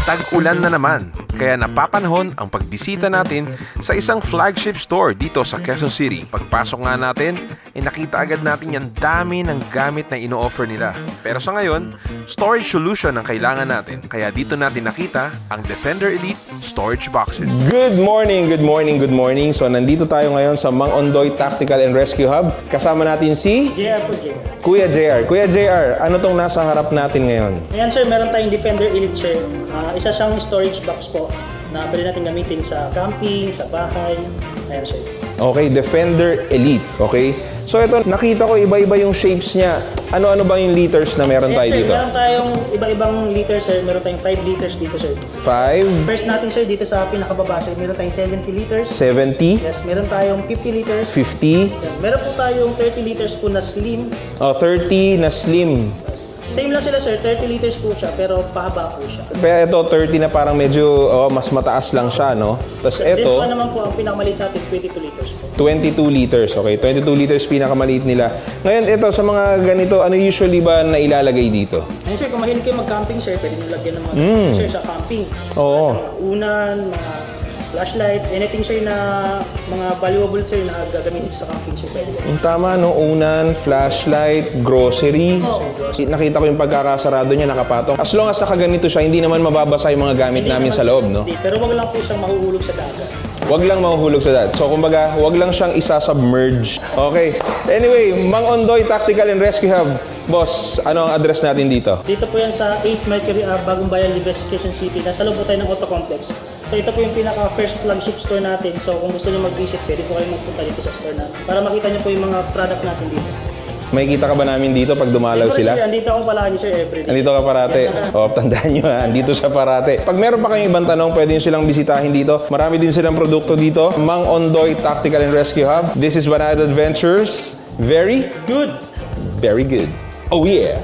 Tag-ulan na naman, kaya napapanahon ang pagbisita natin sa isang flagship store dito sa Quezon City. Pagpasok nga natin, nakita agad natin yung dami ng gamit na ino-offer nila. Pero sa ngayon, storage solution ang kailangan natin. Kaya dito natin nakita ang Defender Elite storage boxes. Good morning, good morning, good morning. So nandito tayo ngayon sa Mang Ondoy Tactical and Rescue Hub. Kasama natin si JR po, JR. Kuya JR. Kuya JR, ano tong nasa harap natin ngayon? Ayan sir, meron tayong Defender Elite sir. Isa siyang storage box po na pwede natin gamitin sa camping, sa bahay. Ayan sir. Okay, Defender Elite. Okay? So ito, nakita ko iba-iba yung shapes niya. Ano-ano ba yung liters na meron tayo Ayan sir, dito? meron tayong iba-ibang liters sir. Meron tayong 5 liters dito sir. 5, First natin sir, dito sa pinakababa sir, meron tayong 70 liters. 70, Yes, meron tayong 50 liters. 50, Yan. Meron po tayong 30 liters po na slim. 30 na slim. Same lang sila sir, 30 liters po siya pero pahaba po siya. Kaya ito, 30 na parang medyo mas mataas lang siya, no? Tapos This ito, one naman po, ang pinakamaliit natin, 22 liters po. 22 liters. Okay, 22 liters pinakamaliit nila. Ngayon, ito, sa mga ganito, ano usually ba na ilalagay dito? Ayun sir, kung mahilig kayo mag-camping sir, pwede nyo lagyan ng mga sir sa camping. Oo. Mga unan, mga flashlight, anything sir na mga valuable sir na gagamitin sa camping sir, pwede. Yung tama, no? Unan, flashlight, grocery. Nakita ko yung pagkakasarado niya, nakapatong. As long as nakaganito siya, hindi naman mababasa yung mga gamit namin sa loob, no? Hindi, pero wag lang po siyang mahuhulog sa dagat. Wag lang mahuhulog sa dat. So, kumbaga, wag lang siyang isa-submerge. Okay. Anyway, Mang Ondoy Tactical and Rescue Hub. Boss, ano ang address natin dito? Dito po yan sa 8 Mercury Ave, Bagong Bayan, Libes, Quezon City. Nasa loob po tayo ng Auto Complex. So ito po yung pinaka-first flagship store natin. So kung gusto niyo mag-visit, pwede po kayo magpunta dito sa store natin para makita niyo po yung mga product natin dito. May kita ka ba namin dito pag dumalaw sila? Sir, andito ako palagi sir everyday. Andito ka parate. O, tandaan nyo ha, andito siya parate. Pag meron pa kayong ibang tanong, pwede nyo silang bisitahin dito. Marami din silang produkto dito. Mang Ondoy Tactical and Rescue Hub. This is Banana Adventures. Very Good! very good. Oh yeah!